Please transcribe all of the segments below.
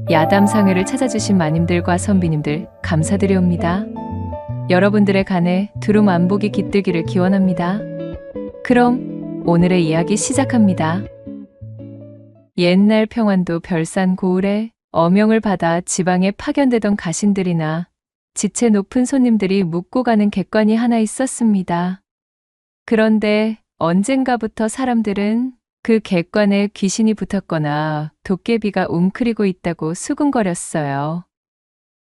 야담상회를 찾아주신 마님들과 선비님들 감사드리옵니다. 여러분들의 간에 두루 안복이 깃들기를 기원합니다. 그럼 오늘의 이야기 시작합니다. 옛날 평안도 별산 고을에 어명을 받아 지방에 파견되던 가신들이나 지체 높은 손님들이 묵고 가는 객관이 하나 있었습니다. 그런데 언젠가부터 사람들은 그 객관에 귀신이 붙었거나 도깨비가 웅크리고 있다고 수군거렸어요.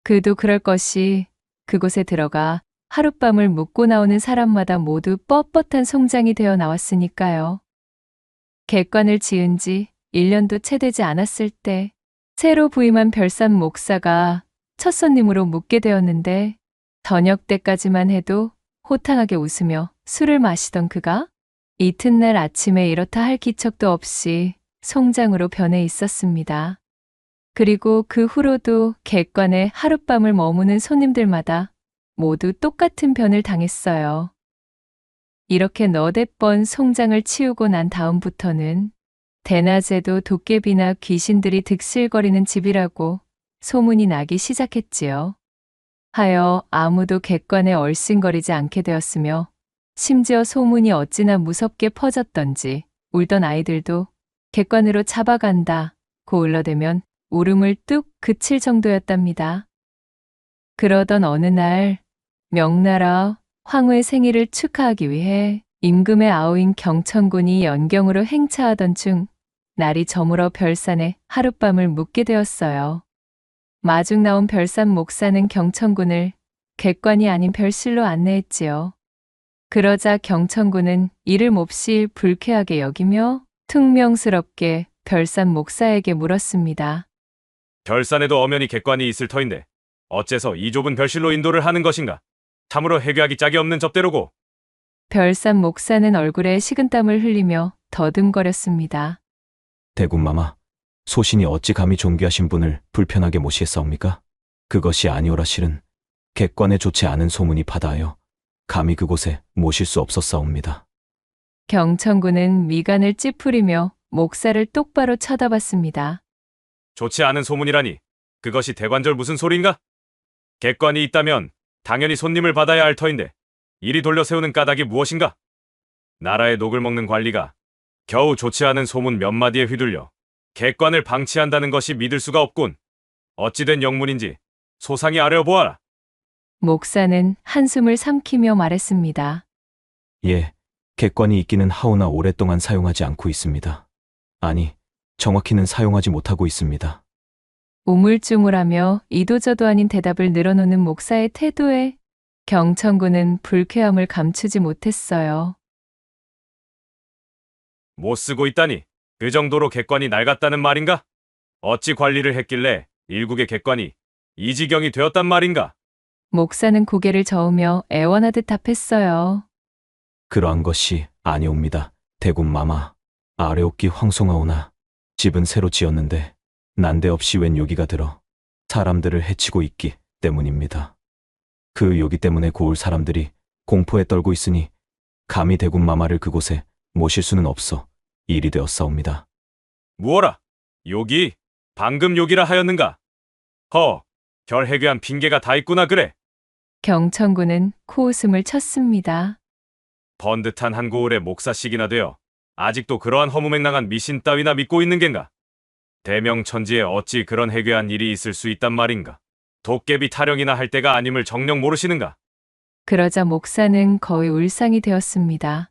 그도 그럴 것이 그곳에 들어가 하룻밤을 묵고 나오는 사람마다 모두 뻣뻣한 송장이 되어 나왔으니까요. 객관을 지은 지 1년도 채 되지 않았을 때 새로 부임한 별산 목사가 첫 손님으로 묵게 되었는데 저녁 때까지만 해도 호탕하게 웃으며 술을 마시던 그가 이튿날 아침에 이렇다 할 기척도 없이 송장으로 변해 있었습니다. 그리고 그 후로도 객관에 하룻밤을 머무는 손님들마다 모두 똑같은 변을 당했어요. 이렇게 너댓 번 송장을 치우고 난 다음부터는 대낮에도 도깨비나 귀신들이 득실거리는 집이라고 소문이 나기 시작했지요. 하여 아무도 객관에 얼씬거리지 않게 되었으며 심지어 소문이 어찌나 무섭게 퍼졌던지 울던 아이들도 객관으로 잡아간다고 울러대면 울음을 뚝 그칠 정도였답니다. 그러던 어느 날 명나라 황후의 생일을 축하하기 위해 임금의 아우인 경천군이 연경으로 행차하던 중 날이 저물어 별산에 하룻밤을 묵게 되었어요. 마중 나온 별산 목사는 경천군을 객관이 아닌 별실로 안내했지요. 그러자 경천군은 이를 몹시 불쾌하게 여기며 퉁명스럽게 별산 목사에게 물었습니다. 별산에도 엄연히 객관이 있을 터인데 어째서 이 좁은 별실로 인도를 하는 것인가? 참으로 해괴하기 짝이 없는 접대로고. 별산 목사는 얼굴에 식은땀을 흘리며 더듬거렸습니다. 대군마마, 소신이 어찌 감히 존귀하신 분을 불편하게 모시겠사옵니까? 그것이 아니오라 실은 객관에 좋지 않은 소문이 바다하여 감히 그곳에 모실 수 없었사옵니다. 경천군은 미간을 찌푸리며 목사를 똑바로 쳐다봤습니다. 좋지 않은 소문이라니 그것이 대관절 무슨 소리인가? 객관이 있다면 당연히 손님을 받아야 할 터인데 이리 돌려 세우는 까닭이 무엇인가? 나라의 녹을 먹는 관리가 겨우 좋지 않은 소문 몇 마디에 휘둘려 객관을 방치한다는 것이 믿을 수가 없군. 어찌된 영문인지 소상히 아뢰어보아라. 목사는 한숨을 삼키며 말했습니다. 예, 객관이 있기는 하오나 오랫동안 사용하지 않고 있습니다. 아니, 정확히는 사용하지 못하고 있습니다. 우물쭈물하며 이도저도 아닌 대답을 늘어놓는 목사의 태도에 경천군은 불쾌함을 감추지 못했어요. 못 쓰고 있다니 그 정도로 객관이 낡았다는 말인가? 어찌 관리를 했길래 일국의 객관이 이 지경이 되었단 말인가? 목사는 고개를 저으며 애원하듯 답했어요. 그러한 것이 아니옵니다. 대군마마, 아래옵기 황송하오나 집은 새로 지었는데 난데없이 웬 요기가 들어 사람들을 해치고 있기 때문입니다. 그 요기 때문에 고을 사람들이 공포에 떨고 있으니 감히 대군마마를 그곳에 모실 수는 없어 일이 되었사옵니다. 무어라? 요기? 방금 요기라 하였는가? 별 해괴한 핑계가 다 있구나 그래. 경천군은 코웃음을 쳤습니다. 번듯한 한 고을에 목사씩이나 되어 아직도 그러한 허무맹랑한 미신 따위나 믿고 있는 겐가? 대명천지에 어찌 그런 해괴한 일이 있을 수 있단 말인가? 도깨비 타령이나 할 때가 아님을 정녕 모르시는가? 그러자 목사는 거의 울상이 되었습니다.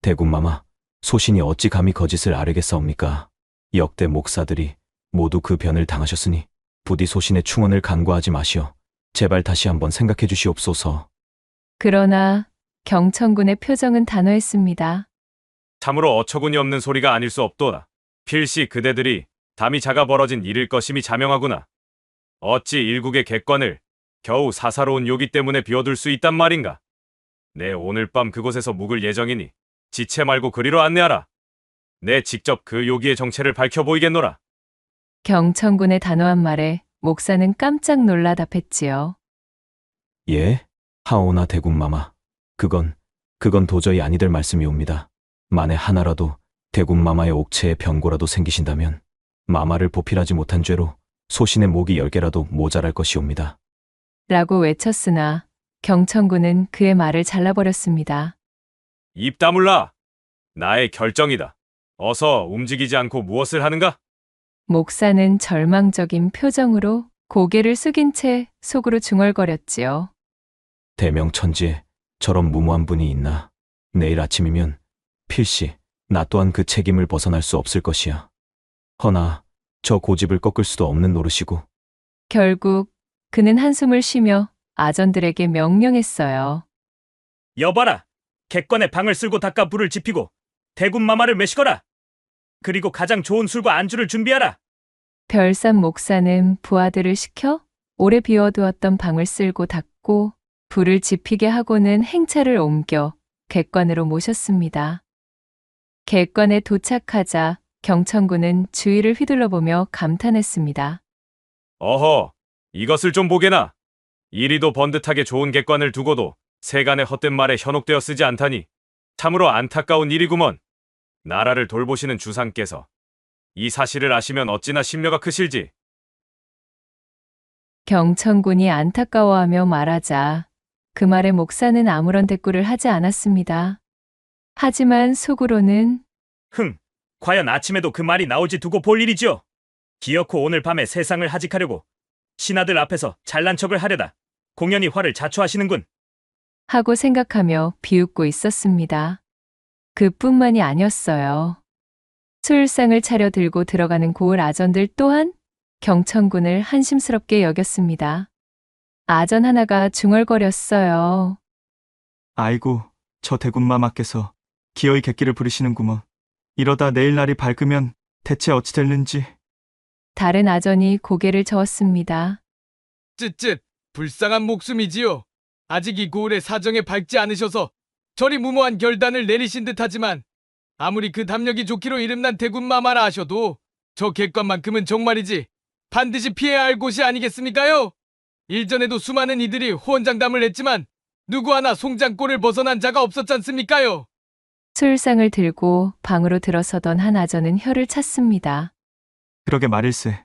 대군마마, 소신이 어찌 감히 거짓을 아뢰겠사옵니까? 역대 목사들이 모두 그 변을 당하셨으니 부디 소신의 충언을 간과하지 마시어 제발 다시 한번 생각해 주시옵소서. 그러나 경천군의 표정은 단호했습니다. 참으로 어처구니 없는 소리가 아닐 수 없도다. 필시 그대들이 담이 작아 벌어진 일일 것임이 자명하구나. 어찌 일국의 객관을 겨우 사사로운 요기 때문에 비워둘 수 있단 말인가? 내 오늘 밤 그곳에서 묵을 예정이니 지체 말고 그리로 안내하라. 내 직접 그 요기의 정체를 밝혀보이겠노라. 경천군의 단호한 말에 목사는 깜짝 놀라 답했지요. 예? 하오나 대군마마, 그건 도저히 아니될 말씀이옵니다. 만에 하나라도 대군마마의 옥체에 변고라도 생기신다면 마마를 보필하지 못한 죄로 소신의 목이 10개라도 모자랄 것이옵니다. 라고 외쳤으나 경천군은 그의 말을 잘라버렸습니다. 입 다물라. 나의 결정이다. 어서 움직이지 않고 무엇을 하는가? 목사는 절망적인 표정으로 고개를 숙인 채 속으로 중얼거렸지요. 대명천지에 저런 무모한 분이 있나? 내일 아침이면 필시 나 또한 그 책임을 벗어날 수 없을 것이야. 허나 저 고집을 꺾을 수도 없는 노릇이고. 결국 그는 한숨을 쉬며 아전들에게 명령했어요. 여봐라. 객관에 방을 쓸고 닦아 불을 지피고 대군마마를 메시거라. 그리고 가장 좋은 술과 안주를 준비하라. 별산 목사는 부하들을 시켜 오래 비워두었던 방을 쓸고 닦고 불을 지피게 하고는 행차를 옮겨 객관으로 모셨습니다. 객관에 도착하자 경천군은 주위를 휘둘러보며 감탄했습니다. 어허, 이것을 좀 보게나. 이리도 번듯하게 좋은 객관을 두고도 세간의 헛된 말에 현혹되어 쓰지 않다니 참으로 안타까운 일이구먼. 나라를 돌보시는 주상께서 이 사실을 아시면 어찌나 심려가 크실지. 경천군이 안타까워하며 말하자 그 말에 목사는 아무런 대꾸를 하지 않았습니다. 하지만 속으로는 과연 아침에도 그 말이 나오지 두고 볼 일이지요. 기어코 오늘 밤에 세상을 하직하려고 신하들 앞에서 잘난 척을 하려다 공연히 화를 자초하시는군. 하고 생각하며 비웃고 있었습니다. 그뿐만이 아니었어요. 술상을 차려 들고 들어가는 고을 아전들 또한 경천군을 한심스럽게 여겼습니다. 아전 하나가 중얼거렸어요. 아이고, 저 대군마마께서 기어이 객기를 부리시는구먼. 이러다 내일 날이 밝으면 대체 어찌 될는지. 다른 아전이 고개를 저었습니다. 쯧쯧, 불쌍한 목숨이지요. 아직 이 고을의 사정에 밝지 않으셔서 저리 무모한 결단을 내리신 듯하지만 아무리 그 담력이 좋기로 이름난 대군마마라 하셔도 저 객관만큼은 정말이지 반드시 피해야 할 곳이 아니겠습니까요? 일전에도 수많은 이들이 호언장담을 했지만 누구 하나 송장골을 벗어난 자가 없었잖습니까요? 술상을 들고 방으로 들어서던 한 아전은 혀를 찼습니다. 그러게 말일세.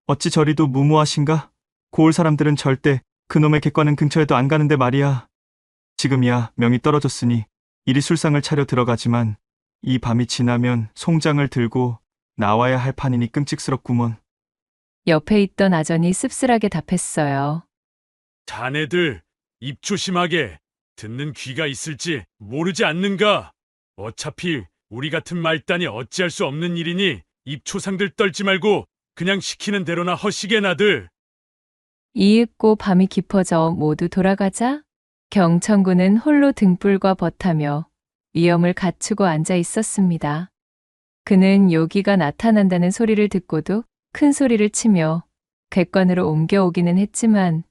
어찌 저리도 무모하신가? 고을 사람들은 절대 그놈의 객관은 근처에도 안 가는데 말이야. 지금이야 명이 떨어졌으니 이리 술상을 차려 들어가지만 이 밤이 지나면 송장을 들고 나와야 할 판이니 끔찍스럽구먼. 옆에 있던 아전이 씁쓸하게 답했어요. 자네들 입 조심하게. 듣는 귀가 있을지 모르지 않는가? 어차피 우리 같은 말단이 어찌할 수 없는 일이니 입 초상들 떨지 말고 그냥 시키는 대로나 허시게 나들. 이윽고 밤이 깊어져 모두 돌아가자 경천군은 홀로 등불과 벗하며 위엄을 갖추고 앉아 있었습니다. 그는 요기가 나타난다는 소리를 듣고도 큰 소리를 치며 객관으로 옮겨오기는 했지만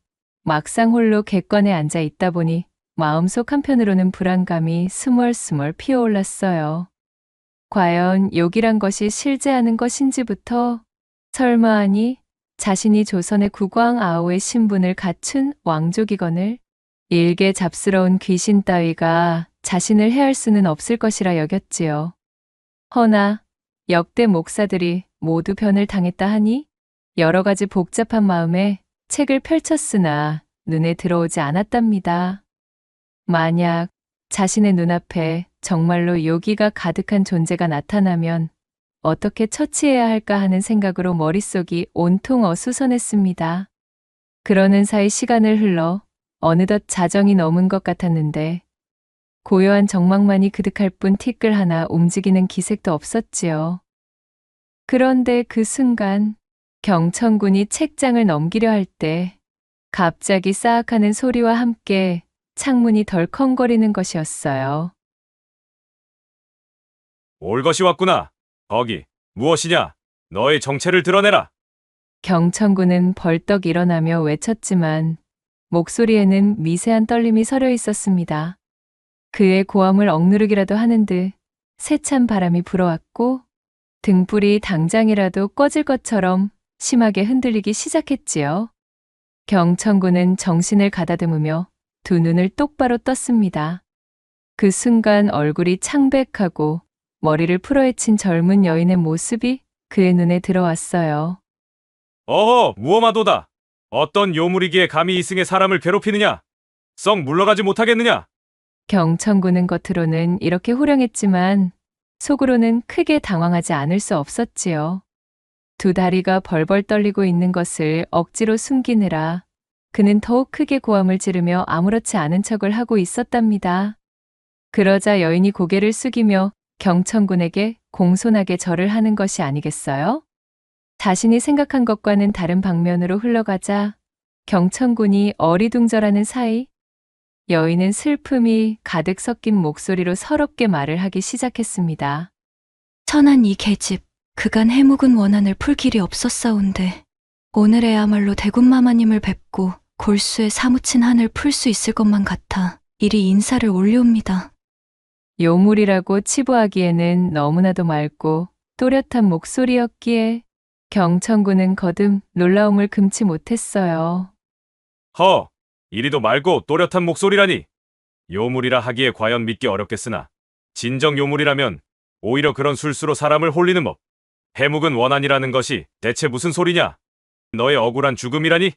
막상 홀로 객관에 앉아 있다 보니 마음속 한편으로는 불안감이 스멀스멀 피어올랐어요. 과연 욕이란 것이 실제하는 것인지부터 설마 하니 자신이 조선의 국왕 아오의 신분을 갖춘 왕족이거늘 일개 잡스러운 귀신 따위가 자신을 해할 수는 없을 것이라 여겼지요. 허나 역대 목사들이 모두 변을 당했다 하니 여러 가지 복잡한 마음에 책을 펼쳤으나 눈에 들어오지 않았답니다. 만약 자신의 눈앞에 정말로 요기가 가득한 존재가 나타나면 어떻게 처치해야 할까 하는 생각으로 머릿속이 온통 어수선했습니다. 그러는 사이 시간을 흘러 어느덧 자정이 넘은 것 같았는데 고요한 정막만이 그득할 뿐 티끌 하나 움직이는 기색도 없었지요. 그런데 그 순간 경천군이 책장을 넘기려 할 때 갑자기 싸악하는 소리와 함께 창문이 덜컹거리는 것이었어요. 올 것이 왔구나. 거기 무엇이냐? 너의 정체를 드러내라. 경천군은 벌떡 일어나며 외쳤지만 목소리에는 미세한 떨림이 서려 있었습니다. 그의 고함을 억누르기라도 하는 듯 세찬 바람이 불어왔고 등불이 당장이라도 꺼질 것처럼 심하게 흔들리기 시작했지요. 경천군은 정신을 가다듬으며 두 눈을 똑바로 떴습니다. 그 순간 얼굴이 창백하고 머리를 풀어헤친 젊은 여인의 모습이 그의 눈에 들어왔어요. 어허, 무엄하도다. 어떤 요물이기에 감히 이승의 사람을 괴롭히느냐? 썩 물러가지 못하겠느냐? 경천군은 겉으로는 이렇게 호령했지만 속으로는 크게 당황하지 않을 수 없었지요. 두 다리가 벌벌 떨리고 있는 것을 억지로 숨기느라 그는 더욱 크게 고함을 지르며 아무렇지 않은 척을 하고 있었답니다. 그러자 여인이 고개를 숙이며 경천군에게 공손하게 절을 하는 것이 아니겠어요? 자신이 생각한 것과는 다른 방면으로 흘러가자 경천군이 어리둥절하는 사이 여인은 슬픔이 가득 섞인 목소리로 서럽게 말을 하기 시작했습니다. 천한 이 계집, 그간 해묵은 원한을 풀 길이 없었사온데 오늘에야말로 대군마마님을 뵙고 골수에 사무친 한을 풀 수 있을 것만 같아 이리 인사를 올려옵니다. 요물이라고 치부하기에는 너무나도 맑고 또렷한 목소리였기에 경천군은 거듭 놀라움을 금치 못했어요. 허, 이리도 맑고 또렷한 목소리라니. 요물이라 하기에 과연 믿기 어렵겠으나 진정 요물이라면 오히려 그런 술수로 사람을 홀리는 법. 해묵은 원한이라는 것이 대체 무슨 소리냐? 너의 억울한 죽음이라니?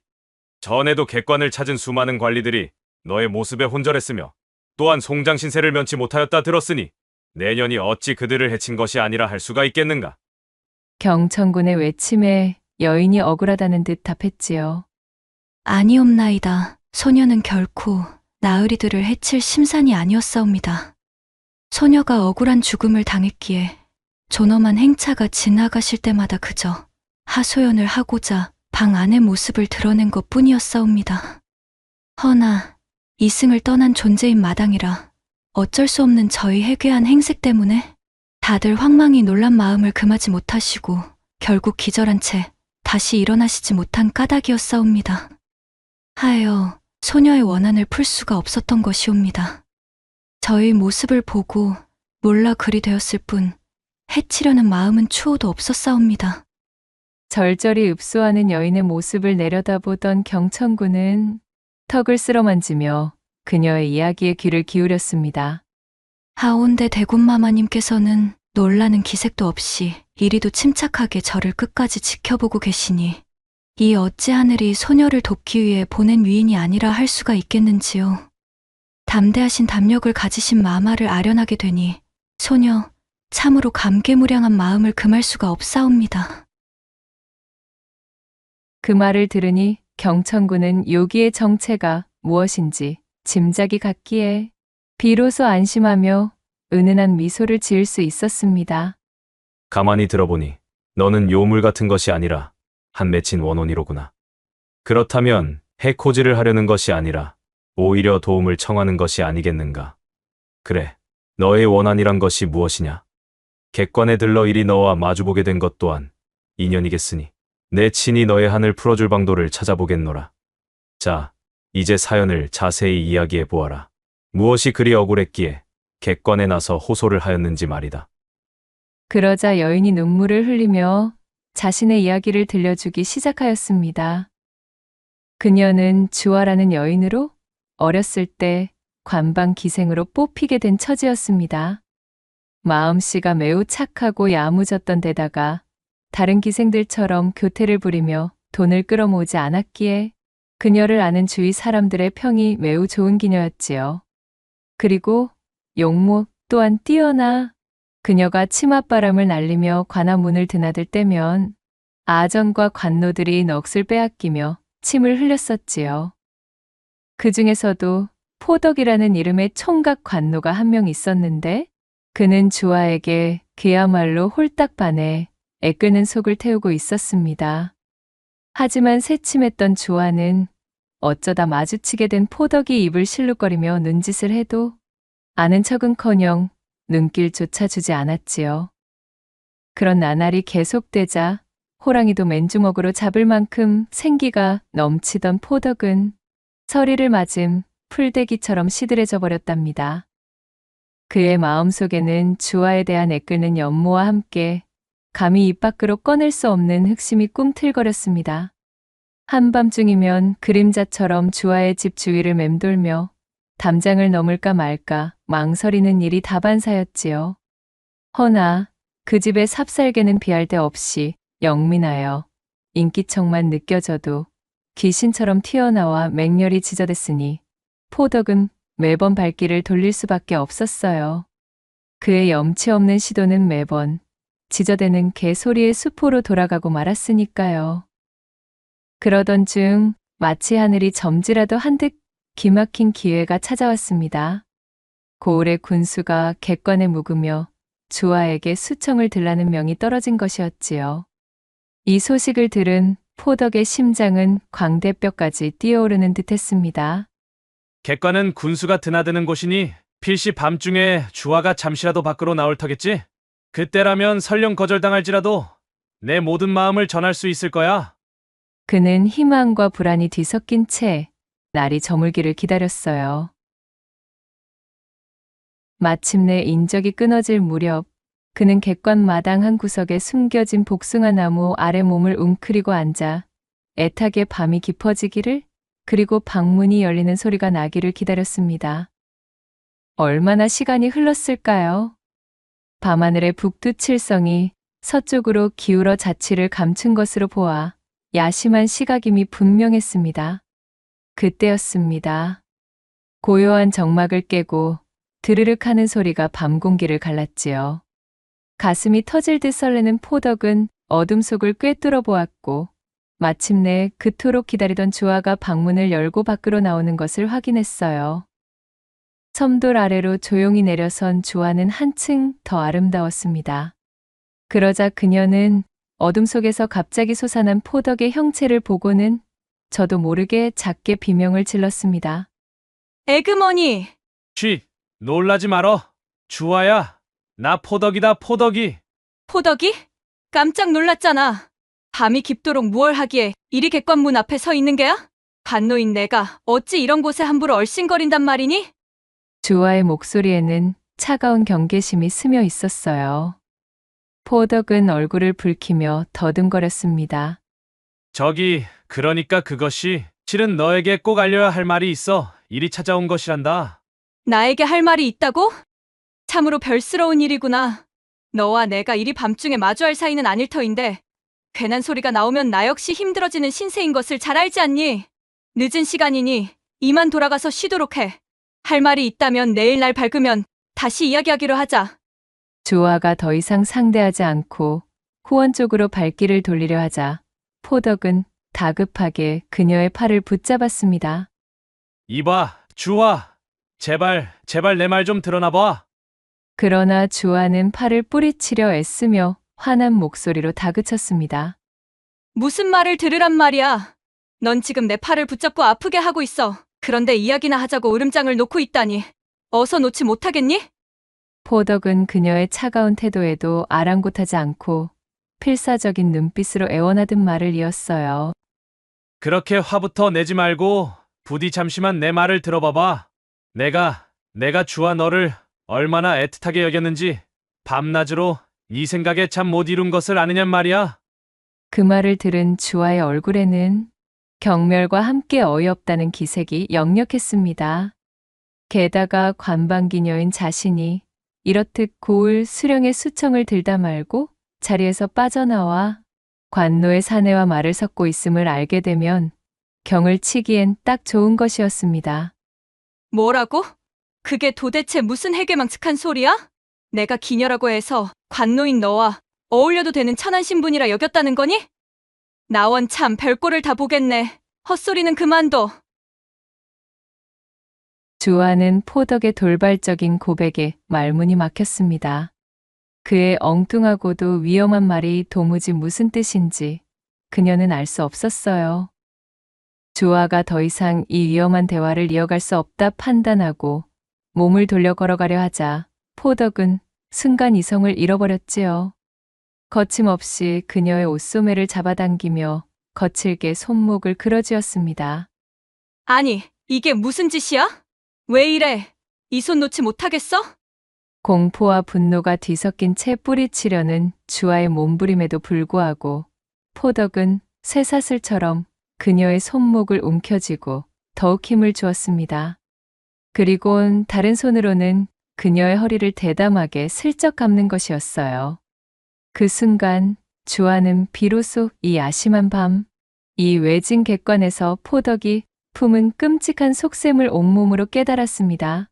전에도 객관을 찾은 수많은 관리들이 너의 모습에 혼절했으며 또한 송장 신세를 면치 못하였다 들었으니 내년이 어찌 그들을 해친 것이 아니라 할 수가 있겠는가? 경천군의 외침에 여인이 억울하다는 듯 답했지요. 아니옵나이다. 소녀는 결코 나으리들을 해칠 심산이 아니었사옵니다. 소녀가 억울한 죽음을 당했기에 존엄한 행차가 지나가실 때마다 그저 하소연을 하고자 방 안의 모습을 드러낸 것뿐이었사옵니다. 허나 이승을 떠난 존재인 마당이라 어쩔 수 없는 저희 해괴한 행색 때문에 다들 황망히 놀란 마음을 금하지 못하시고 결국 기절한 채 다시 일어나시지 못한 까닭이었사옵니다. 하여 소녀의 원한을 풀 수가 없었던 것이옵니다. 저희 모습을 보고 몰라 그리 되었을 뿐 해치려는 마음은 추호도 없었사옵니다. 절절히 읍소하는 여인의 모습을 내려다보던 경천군은 턱을 쓸어만지며 그녀의 이야기에 귀를 기울였습니다. 하온대 대군마마님께서는 놀라는 기색도 없이 이리도 침착하게 저를 끝까지 지켜보고 계시니 이 어찌 하늘이 소녀를 돕기 위해 보낸 위인이 아니라 할 수가 있겠는지요. 담대하신 담력을 가지신 마마를 아련하게 되니 소녀 참으로 감개무량한 마음을 금할 수가 없사옵니다. 그 말을 들으니 경천군은 요기의 정체가 무엇인지 짐작이 갔기에 비로소 안심하며 은은한 미소를 지을 수 있었습니다. 가만히 들어보니 너는 요물 같은 것이 아니라 한 맺힌 원혼이로구나. 그렇다면 해코지를 하려는 것이 아니라 오히려 도움을 청하는 것이 아니겠는가. 그래, 너의 원한이란 것이 무엇이냐? 객관에 들러 이리 너와 마주보게 된 것 또한 인연이겠으니 내 친히 너의 한을 풀어줄 방도를 찾아보겠노라. 자, 이제 사연을 자세히 이야기해 보아라. 무엇이 그리 억울했기에 객관에 나서 호소를 하였는지 말이다. 그러자 여인이 눈물을 흘리며 자신의 이야기를 들려주기 시작하였습니다. 그녀는 주아라는 여인으로 어렸을 때 관방 기생으로 뽑히게 된 처지였습니다. 마음씨가 매우 착하고 야무졌던 데다가 다른 기생들처럼 교태를 부리며 돈을 끌어모으지 않았기에 그녀를 아는 주위 사람들의 평이 매우 좋은 기녀였지요. 그리고 용모 또한 뛰어나 그녀가 치맛바람을 날리며 관아 문을 드나들 때면 아전과 관노들이 넋을 빼앗기며 침을 흘렸었지요. 그 중에서도 포덕이라는 이름의 총각 관노가 한 명 있었는데 그는 주아에게 그야말로 홀딱 반해 애끄는 속을 태우고 있었습니다. 하지만 새침했던 주아는 어쩌다 마주치게 된 포덕이 입을 실룩거리며 눈짓을 해도 아는 척은커녕 눈길조차 주지 않았지요. 그런 나날이 계속되자 호랑이도 맨주먹으로 잡을 만큼 생기가 넘치던 포덕은 서리를 맞은 풀떼기처럼 시들해져 버렸답니다. 그의 마음속에는 주아에 대한 애끓는 연모와 함께 감히 입 밖으로 꺼낼 수 없는 흑심이 꿈틀거렸습니다. 한밤중이면 그림자처럼 주아의 집 주위를 맴돌며 담장을 넘을까 말까 망설이는 일이 다반사였지요. 허나 그 집의 삽살개는 비할 데 없이 영민하여 인기척만 느껴져도 귀신처럼 튀어나와 맹렬히 지저댔으니 포덕은 매번 발길을 돌릴 수밖에 없었어요. 그의 염치 없는 시도는 매번 지저대는 개 소리의 수포로 돌아가고 말았으니까요. 그러던 중 마치 하늘이 점지라도 한 듯 기막힌 기회가 찾아왔습니다. 고을의 군수가 객관에 묵으며 주아에게 수청을 들라는 명이 떨어진 것이었지요. 이 소식을 들은 포덕의 심장은 광대뼈까지 뛰어오르는 듯했습니다. 객관은 군수가 드나드는 곳이니 필시 밤중에 주아가 잠시라도 밖으로 나올 터겠지? 그때라면 설령 거절당할지라도 내 모든 마음을 전할 수 있을 거야. 그는 희망과 불안이 뒤섞인 채 날이 저물기를 기다렸어요. 마침내 인적이 끊어질 무렵 그는 객관 마당 한 구석에 숨겨진 복숭아 나무 아래 몸을 웅크리고 앉아 애타게 밤이 깊어지기를 그리고 방문이 열리는 소리가 나기를 기다렸습니다. 얼마나 시간이 흘렀을까요? 밤하늘의 북두칠성이 서쪽으로 기울어 자취를 감춘 것으로 보아 야심한 시각임이 분명했습니다. 그때였습니다. 고요한 정막을 깨고 드르륵 하는 소리가 밤 공기를 갈랐지요. 가슴이 터질 듯 설레는 포덕은 어둠 속을 꿰뚫어 보았고 마침내 그토록 기다리던 주아가 방문을 열고 밖으로 나오는 것을 확인했어요. 섬돌 아래로 조용히 내려선 주아는 한층 더 아름다웠습니다. 그러자 그녀는 어둠 속에서 갑자기 솟아난 포덕의 형체를 보고는 저도 모르게 작게 비명을 질렀습니다. 에그머니! 쉬, 놀라지 말어. 주아야, 나 포덕이다, 포덕이. 포덕이? 깜짝 놀랐잖아. 밤이 깊도록 무얼 하기에 이리 객관문 앞에 서 있는 게야? 반노인 내가 어찌 이런 곳에 함부로 얼씬거린단 말이니? 주아의 목소리에는 차가운 경계심이 스며 있었어요. 포덕은 얼굴을 붉히며 더듬거렸습니다. 저기, 그러니까 그것이 실은 너에게 꼭 알려야 할 말이 있어 이리 찾아온 것이란다. 나에게 할 말이 있다고? 참으로 별스러운 일이구나. 너와 내가 이리 밤중에 마주할 사이는 아닐 터인데 괜한 소리가 나오면 나 역시 힘들어지는 신세인 것을 잘 알지 않니? 늦은 시간이니 이만 돌아가서 쉬도록 해. 할 말이 있다면 내일 날 밝으면 다시 이야기하기로 하자. 주아가 더 이상 상대하지 않고 후원 쪽으로 발길을 돌리려 하자 포덕은 다급하게 그녀의 팔을 붙잡았습니다. 이봐, 주아. 제발 내 말 좀 들어나 그러나 주아는 팔을 뿌리치려 애쓰며 화난 목소리로 다그쳤습니다. 무슨 말을 들으란 말이야. 넌 지금 내 팔을 붙잡고 아프게 하고 있어. 그런데 이야기나 하자고 으름장을 놓고 있다니. 어서 놓지 못하겠니? 포덕은 그녀의 차가운 태도에도 아랑곳하지 않고 필사적인 눈빛으로 애원하듯 말을 이었어요. 그렇게 화부터 내지 말고 부디 잠시만 내 말을 들어봐봐. 내가 주아 너를 얼마나 애틋하게 여겼는지 밤낮으로 네 생각에 잠 못 이룬 것을 아느냔 말이야. 그 말을 들은 주아의 얼굴에는 경멸과 함께 어이없다는 기색이 역력했습니다. 게다가 관방기녀인 자신이 이렇듯 고을 수령의 수청을 들다 말고 자리에서 빠져나와 관노의 사내와 말을 섞고 있음을 알게 되면 경을 치기엔 딱 좋은 것이었습니다. 뭐라고? 그게 도대체 무슨 해괴망측한 소리야? 내가 기녀라고 해서 관노인 너와 어울려도 되는 천한 신분이라 여겼다는 거니? 나원 참 별꼴을 다 보겠네. 헛소리는 그만둬. 주아는 포덕의 돌발적인 고백에 말문이 막혔습니다. 그의 엉뚱하고도 위험한 말이 도무지 무슨 뜻인지 그녀는 알 수 없었어요. 주아가 더 이상 이 위험한 대화를 이어갈 수 없다 판단하고 몸을 돌려 걸어가려 하자 포덕은 순간 이성을 잃어버렸지요. 거침없이 그녀의 옷소매를 잡아당기며 거칠게 손목을 그려쥐었습니다. 아니, 이게 무슨 짓이야? 왜 이래? 이 손 놓지 못하겠어? 공포와 분노가 뒤섞인 채 뿌리치려는 주아의 몸부림에도 불구하고 포덕은 쇠사슬처럼 그녀의 손목을 움켜쥐고 더욱 힘을 주었습니다. 그리곤 다른 손으로는 그녀의 허리를 대담하게 슬쩍 감는 것이었어요. 그 순간 주아는 비로소 이 야심한 밤, 이 외진 객관에서 포덕이 품은 끔찍한 속셈을 온몸으로 깨달았습니다.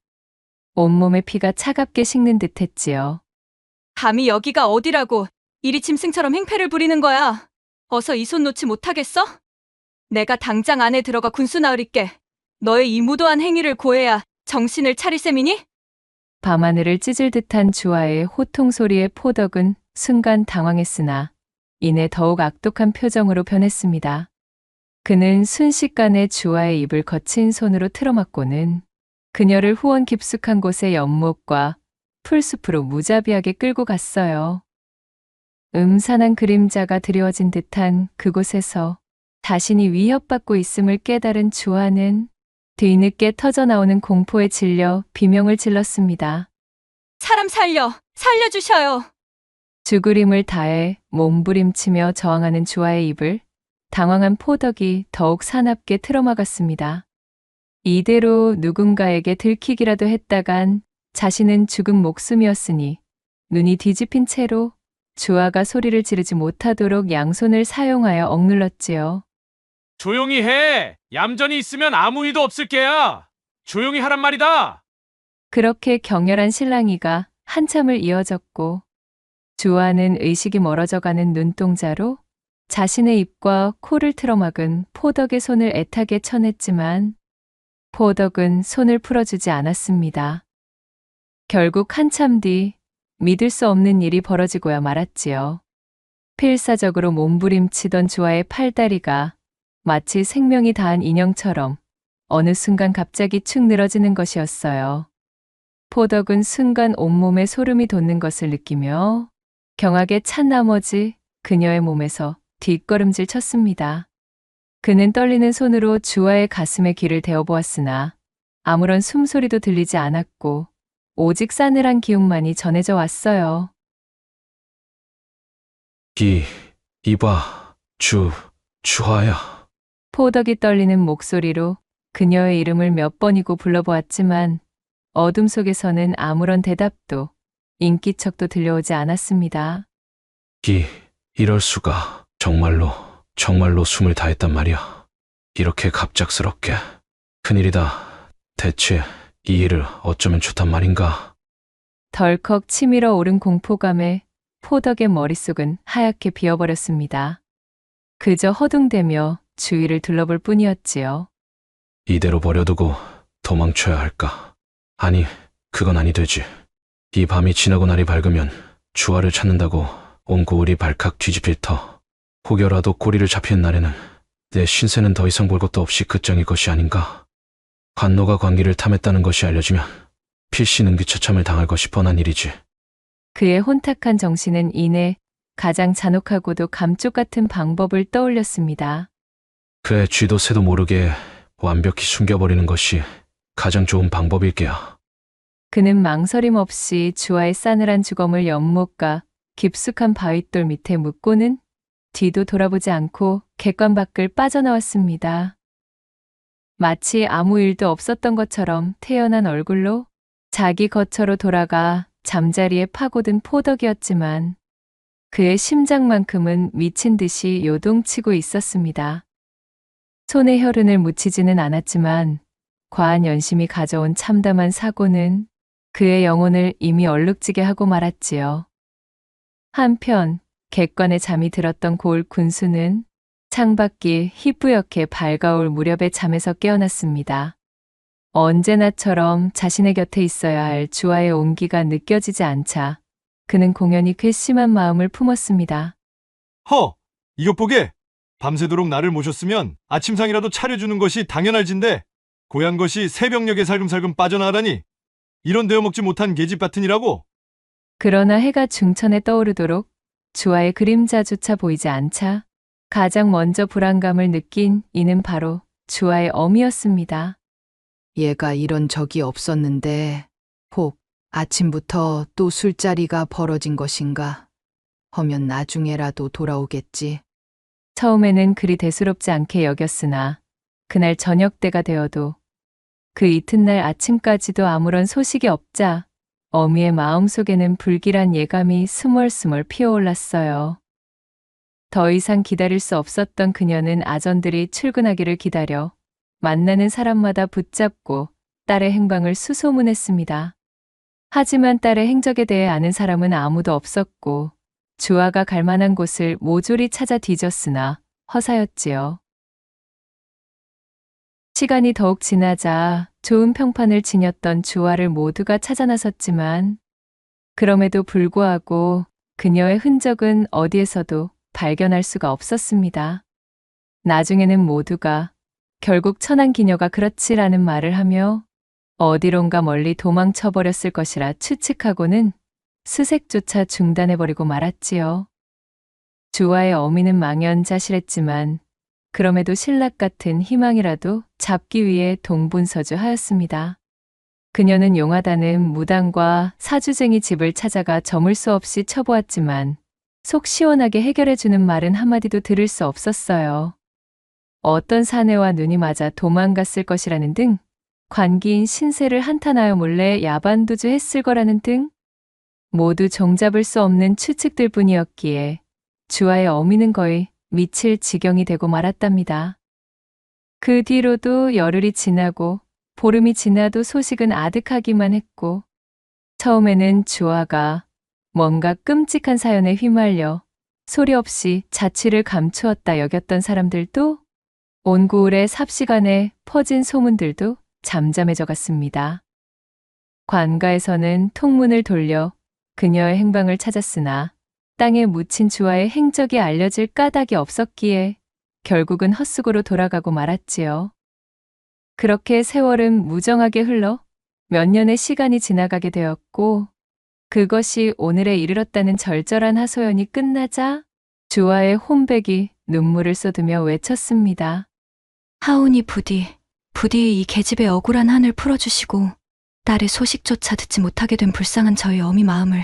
온몸의 피가 차갑게 식는 듯 했지요. 감히 여기가 어디라고 이리 짐승처럼 행패를 부리는 거야. 어서 이 손 놓지 못하겠어? 내가 당장 안에 들어가 군수 나으리께 너의 이 무도한 행위를 고해야 정신을 차릴 셈이니? 밤하늘을 찢을 듯한 주아의 호통 소리에 포덕은 순간 당황했으나 이내 더욱 악독한 표정으로 변했습니다. 그는 순식간에 주아의 입을 거친 손으로 틀어막고는 그녀를 후원 깊숙한 곳의 연못과 풀숲으로 무자비하게 끌고 갔어요. 음산한 그림자가 드리워진 듯한 그곳에서 자신이 위협받고 있음을 깨달은 주아는 뒤늦게 터져나오는 공포에 질려 비명을 질렀습니다. 사람 살려주셔요. 죽을 힘을 다해 몸부림치며 저항하는 주아의 입을 당황한 포덕이 더욱 사납게 틀어막았습니다. 이대로 누군가에게 들키기라도 했다간 자신은 죽은 목숨이었으니 눈이 뒤집힌 채로 주아가 소리를 지르지 못하도록 양손을 사용하여 억눌렀지요. 조용히 해! 얌전히 있으면 아무 일도 없을 게야! 조용히 하란 말이다! 그렇게 격렬한 실랑이가 한참을 이어졌고 주아는 의식이 멀어져가는 눈동자로 자신의 입과 코를 틀어막은 포덕의 손을 애타게 쳐냈지만 포덕은 손을 풀어주지 않았습니다. 결국 한참 뒤 믿을 수 없는 일이 벌어지고야 말았지요. 필사적으로 몸부림치던 주아의 팔다리가 마치 생명이 다한 인형처럼 어느 순간 갑자기 축 늘어지는 것이었어요. 포덕은 순간 온몸에 소름이 돋는 것을 느끼며 경악에 찬 나머지 그녀의 몸에서 뒷걸음질 쳤습니다. 그는 떨리는 손으로 주아의 가슴에 귀를 대어보았으나 아무런 숨소리도 들리지 않았고 오직 싸늘한 기운만이 전해져 왔어요. 이봐, 주아야. 포덕이 떨리는 목소리로 그녀의 이름을 몇 번이고 불러보았지만 어둠 속에서는 아무런 대답도 인기척도 들려오지 않았습니다. 이럴 수가. 정말로 숨을 다했단 말이야. 이렇게 갑작스럽게. 큰일이다. 대체 이 일을 어쩌면 좋단 말인가? 덜컥 치밀어 오른 공포감에 포덕의 머릿속은 하얗게 비어버렸습니다. 그저 허둥대며 주위를 둘러볼 뿐이었지요. 이대로 버려두고 도망쳐야 할까? 아니, 그건 아니 되지. 이 밤이 지나고 날이 밝으면 주아를 찾는다고 온 고을이 발칵 뒤집힐 터. 혹여라도 꼬리를 잡힌 날에는 내 신세는 더 이상 볼 것도 없이 끝장일 것이 아닌가. 관노가 관기를 탐했다는 것이 알려지면 필시 능기처참을 당할 것이 뻔한 일이지. 그의 혼탁한 정신은 이내 가장 잔혹하고도 감쪽 같은 방법을 떠올렸습니다. 그의 쥐도 새도 모르게 완벽히 숨겨버리는 것이 가장 좋은 방법일 게야. 그는 망설임 없이 주아의 싸늘한 주검을 연못과 깊숙한 바윗돌 밑에 묻고는 뒤도 돌아보지 않고 객관 밖을 빠져나왔습니다. 마치 아무 일도 없었던 것처럼 태연한 얼굴로 자기 거처로 돌아가 잠자리에 파고든 포덕이었지만 그의 심장만큼은 미친 듯이 요동치고 있었습니다. 손에 혈흔을 묻히지는 않았지만 과한 연심이 가져온 참담한 사고는 그의 영혼을 이미 얼룩지게 하고 말았지요. 한편 객관에 잠이 들었던 고을 군수는 창밖이 희뿌옇게 밝아올 무렵에 잠에서 깨어났습니다. 언제나처럼 자신의 곁에 있어야 할 주아의 온기가 느껴지지 않자 그는 공연히 괘씸한 마음을 품었습니다. 이것 보게. 밤새도록 나를 모셨으면 아침상이라도 차려주는 것이 당연할 진데 고얀 것이 새벽녘에 살금살금 빠져나가다니. 이런 데어먹지 못한 계집밭은이라고. 그러나 해가 중천에 떠오르도록 주아의 그림자조차 보이지 않자 가장 먼저 불안감을 느낀 이는 바로 주아의 어미였습니다. 얘가 이런 적이 없었는데 혹 아침부터 또 술자리가 벌어진 것인가? 허면 나중에라도 돌아오겠지. 처음에는 그리 대수롭지 않게 여겼으나 그날 저녁 때가 되어도 그 이튿날 아침까지도 아무런 소식이 없자 어미의 마음속에는 불길한 예감이 스멀스멀 피어올랐어요. 더 이상 기다릴 수 없었던 그녀는 아전들이 출근하기를 기다려 만나는 사람마다 붙잡고 딸의 행방을 수소문했습니다. 하지만 딸의 행적에 대해 아는 사람은 아무도 없었고 주아가 갈 만한 곳을 모조리 찾아 뒤졌으나 허사였지요. 시간이 더욱 지나자 좋은 평판을 지녔던 주아를 모두가 찾아 나섰지만 그럼에도 불구하고 그녀의 흔적은 어디에서도 발견할 수가 없었습니다. 나중에는 모두가 결국 천안기녀가 그렇지라는 말을 하며 어디론가 멀리 도망쳐버렸을 것이라 추측하고는 수색조차 중단해버리고 말았지요. 주아의 어미는 망연자실했지만 그럼에도 신락 같은 희망이라도 잡기 위해 동분서주하였습니다. 그녀는 용하다는 무당과 사주쟁이 집을 찾아가 저물 수 없이 쳐보았지만 속 시원하게 해결해주는 말은 한마디도 들을 수 없었어요. 어떤 사내와 눈이 맞아 도망갔을 것이라는 등 관기인 신세를 한탄하여 몰래 야반도주했을 거라는 등 모두 종잡을 수 없는 추측들 뿐이었기에 주아의 어미는 거의 미칠 지경이 되고 말았답니다. 그 뒤로도 열흘이 지나고 보름이 지나도 소식은 아득하기만 했고 처음에는 주아가 뭔가 끔찍한 사연에 휘말려 소리 없이 자취를 감추었다 여겼던 사람들도 온 고을의 삽시간에 퍼진 소문들도 잠잠해져 갔습니다. 관가에서는 통문을 돌려 그녀의 행방을 찾았으나 땅에 묻힌 주아의 행적이 알려질 까닭이 없었기에 결국은 헛수고로 돌아가고 말았지요. 그렇게 세월은 무정하게 흘러 몇 년의 시간이 지나가게 되었고 그것이 오늘에 이르렀다는 절절한 하소연이 끝나자 주아의 혼백이 눈물을 쏟으며 외쳤습니다. 하오니 부디 이 계집의 억울한 한을 풀어주시고 딸의 소식조차 듣지 못하게 된 불쌍한 저희 어미 마음을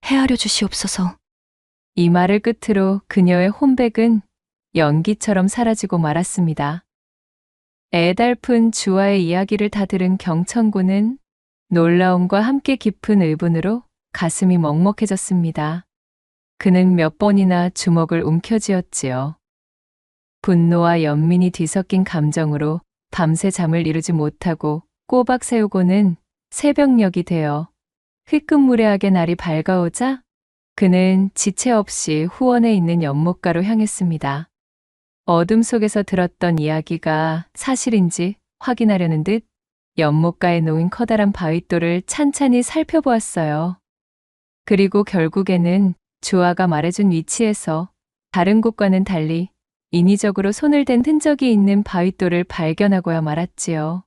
헤아려 주시옵소서. 이 말을 끝으로 그녀의 혼백은 연기처럼 사라지고 말았습니다. 애달픈 주아의 이야기를 다 들은 경천군은 놀라움과 함께 깊은 의분으로 가슴이 먹먹해졌습니다. 그는 몇 번이나 주먹을 움켜쥐었지요. 분노와 연민이 뒤섞인 감정으로 밤새 잠을 이루지 못하고 꼬박 세우고는 새벽녘이 되어 휘끈무레하게 날이 밝아오자 그는 지체 없이 후원에 있는 연못가로 향했습니다. 어둠 속에서 들었던 이야기가 사실인지 확인하려는 듯 연못가에 놓인 커다란 바윗돌을 찬찬히 살펴보았어요. 그리고 결국에는 주아가 말해준 위치에서 다른 곳과는 달리 인위적으로 손을 댄 흔적이 있는 바윗돌을 발견하고야 말았지요.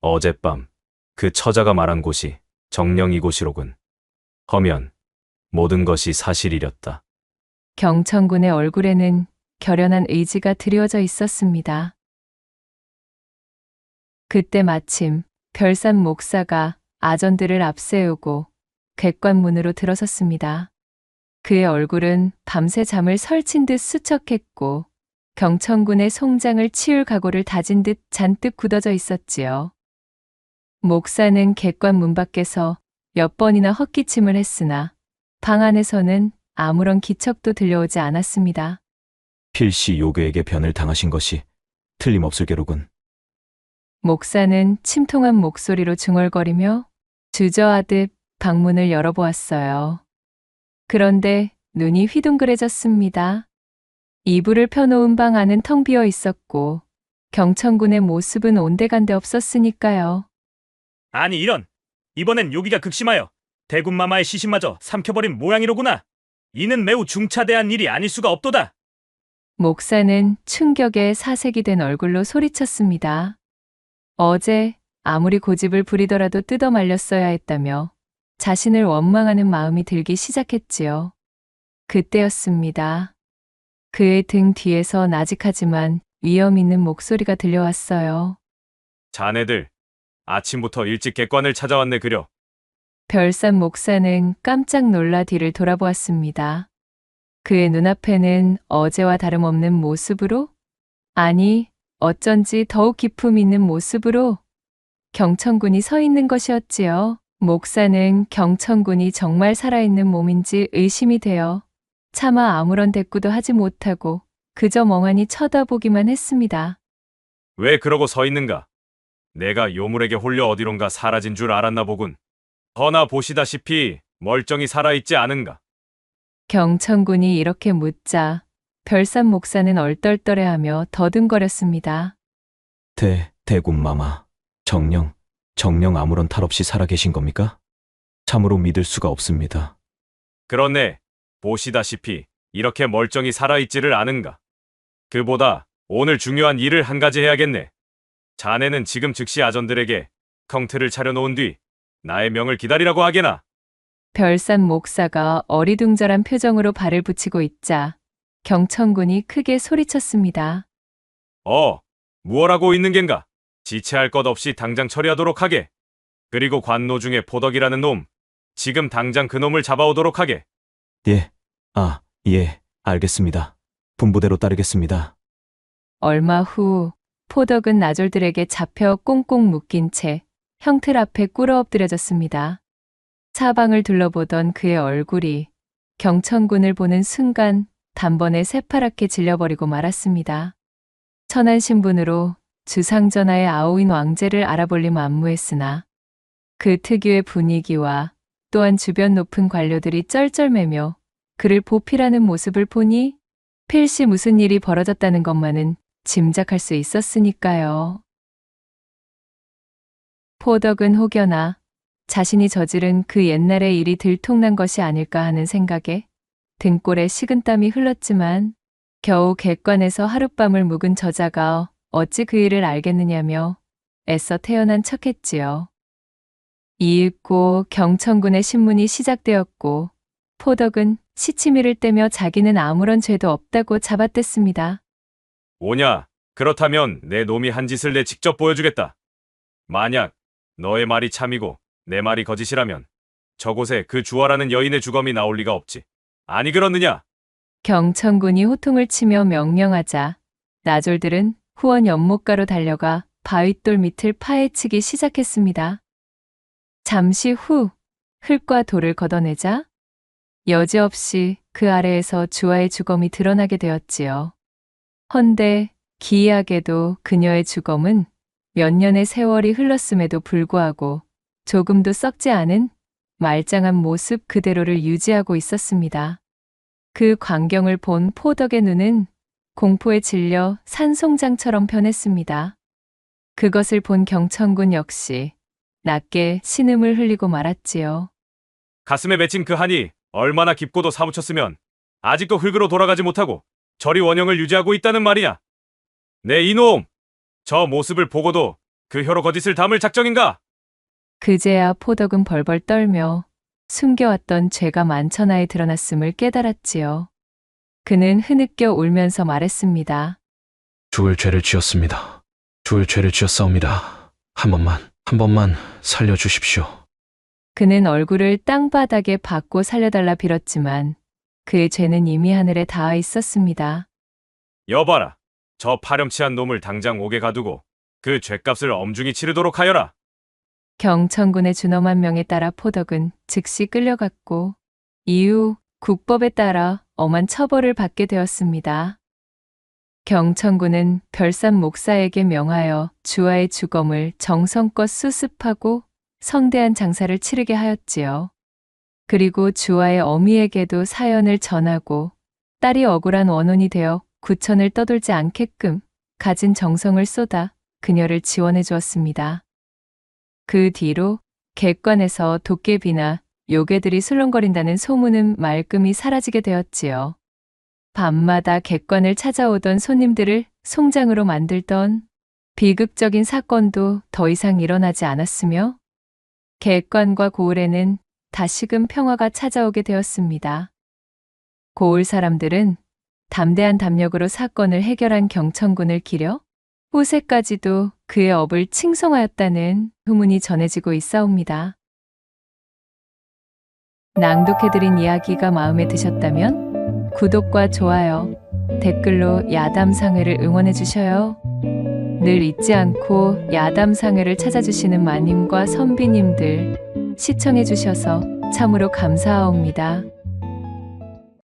어젯밤 그 처자가 말한 곳이 정녕 이곳이로군. 허면 모든 것이 사실이렸다. 경천군의 얼굴에는 결연한 의지가 드리워져 있었습니다. 그때 마침 별산 목사가 아전들을 앞세우고 객관문으로 들어섰습니다. 그의 얼굴은 밤새 잠을 설친 듯 수척했고 경천군의 송장을 치울 각오를 다진 듯 잔뜩 굳어져 있었지요. 목사는 객관문 밖에서 몇 번이나 헛기침을 했으나 방 안에서는 아무런 기척도 들려오지 않았습니다. 필시 요괴에게 변을 당하신 것이 틀림없을 게로군. 목사는 침통한 목소리로 중얼거리며 주저하듯 방문을 열어보았어요. 그런데 눈이 휘둥그레졌습니다. 이불을 펴놓은 방 안은 텅 비어 있었고 경천군의 모습은 온데간데 없었으니까요. 아니 이런! 이번엔 요기가 극심하여 대군마마의 시신마저 삼켜버린 모양이로구나. 이는 매우 중차대한 일이 아닐 수가 없도다. 목사는 충격에 사색이 된 얼굴로 소리쳤습니다. 어제 아무리 고집을 부리더라도 뜯어 말렸어야 했다며 자신을 원망하는 마음이 들기 시작했지요. 그때였습니다. 그의 등 뒤에서 나직하지만 위험 있는 목소리가 들려왔어요. 자네들 아침부터 일찍 객관을 찾아왔네 그려. 별산 목사는 깜짝 놀라 뒤를 돌아보았습니다. 그의 눈앞에는 어제와 다름없는 모습으로, 아니 어쩐지 더욱 기품 있는 모습으로 경천군이 서 있는 것이었지요. 목사는 경천군이 정말 살아있는 몸인지 의심이 되어 차마 아무런 대꾸도 하지 못하고 그저 멍하니 쳐다보기만 했습니다. 왜 그러고 서 있는가? 내가 요물에게 홀려 어디론가 사라진 줄 알았나 보군. 허나 보시다시피 멀쩡히 살아있지 않은가? 경천군이 이렇게 묻자 별산 목사는 얼떨떨해하며 더듬거렸습니다. 대군마마. 정녕 아무런 탈 없이 살아계신 겁니까? 참으로 믿을 수가 없습니다. 그렇네. 보시다시피 이렇게 멀쩡히 살아있지를 않은가? 그보다 오늘 중요한 일을 한 가지 해야겠네. 자네는 지금 즉시 아전들에게 컹트를 차려놓은 뒤 나의 명을 기다리라고 하게나. 별산 목사가 어리둥절한 표정으로 발을 붙이고 있자 경천군이 크게 소리쳤습니다. 무엇하고 있는 겐가? 지체할 것 없이 당장 처리하도록 하게. 그리고 관노 중에 포덕이라는 놈, 지금 당장 그 놈을 잡아오도록 하게. 예, 알겠습니다. 분부대로 따르겠습니다. 얼마 후 포덕은 나졸들에게 잡혀 꽁꽁 묶인 채 형틀 앞에 꿇어엎드려졌습니다. 사방을 둘러보던 그의 얼굴이 경천군을 보는 순간 단번에 새파랗게 질려버리고 말았습니다. 천한 신분으로 주상전하의 아오인 왕제를 알아볼림 안무했으나 그 특유의 분위기와 또한 주변 높은 관료들이 쩔쩔매며 그를 보필하는 모습을 보니 필시 무슨 일이 벌어졌다는 것만은 짐작할 수 있었으니까요. 포덕은 혹여나 자신이 저지른 그 옛날의 일이 들통난 것이 아닐까 하는 생각에 등골에 식은땀이 흘렀지만 겨우 객관에서 하룻밤을 묵은 저자가 어찌 그 일을 알겠느냐며 애써 태어난 척했지요. 이윽고 경천군의 신문이 시작되었고 포덕은 시치미를 떼며 자기는 아무런 죄도 없다고 잡아댔습니다. 오냐? 그렇다면 내 놈이 한 짓을 내 직접 보여주겠다. 만약 너의 말이 참이고 내 말이 거짓이라면 저곳에 그 주화라는 여인의 주검이 나올 리가 없지. 아니 그렇느냐? 경천군이 호통을 치며 명령하자 나졸들은 후원 연못가로 달려가 바윗돌 밑을 파헤치기 시작했습니다. 잠시 후 흙과 돌을 걷어내자 여지없이 그 아래에서 주화의 주검이 드러나게 되었지요. 헌데 기이하게도 그녀의 주검은 몇 년의 세월이 흘렀음에도 불구하고 조금도 썩지 않은 말짱한 모습 그대로를 유지하고 있었습니다. 그 광경을 본 포덕의 눈은 공포에 질려 산송장처럼 변했습니다. 그것을 본 경천군 역시 낮게 신음을 흘리고 말았지요. 가슴에 맺힌 그 한이 얼마나 깊고도 사무쳤으면 아직도 흙으로 돌아가지 못하고 저리 원형을 유지하고 있다는 말이냐? 네 이놈! 저 모습을 보고도 그 혀로 거짓을 담을 작정인가? 그제야 포덕은 벌벌 떨며 숨겨왔던 죄가 만천하에 드러났음을 깨달았지요. 그는 흐느껴 울면서 말했습니다. 죽을 죄를 지었습니다. 죽을 죄를 지었사옵니다. 한 번만 살려주십시오. 그는 얼굴을 땅바닥에 박고 살려달라 빌었지만 그의 죄는 이미 하늘에 닿아 있었습니다. 여봐라. 저 파렴치한 놈을 당장 옥에 가두고 그 죄값을 엄중히 치르도록 하여라. 경천군의 준엄한 명에 따라 포덕은 즉시 끌려갔고 이후 국법에 따라 엄한 처벌을 받게 되었습니다. 경천군은 별산 목사에게 명하여 주화의 주검을 정성껏 수습하고 성대한 장사를 치르게 하였지요. 그리고 주화의 어미에게도 사연을 전하고 딸이 억울한 원혼이 되어 구천을 떠돌지 않게끔 가진 정성을 쏟아 그녀를 지원해 주었습니다. 그 뒤로 객관에서 도깨비나 요괴들이 술렁거린다는 소문은 말끔히 사라지게 되었지요. 밤마다 객관을 찾아오던 손님들을 송장으로 만들던 비극적인 사건도 더 이상 일어나지 않았으며 객관과 고을에는 다시금 평화가 찾아오게 되었습니다. 고을 사람들은 담대한 담력으로 사건을 해결한 경천군을 기려 후세까지도 그의 업을 칭송하였다는 후문이 전해지고 있사옵니다. 낭독해드린 이야기가 마음에 드셨다면 구독과 좋아요, 댓글로 야담상회를 응원해 주셔요. 늘 잊지 않고 야담상회를 찾아주시는 마님과 선비님들 시청해 주셔서 참으로 감사하옵니다.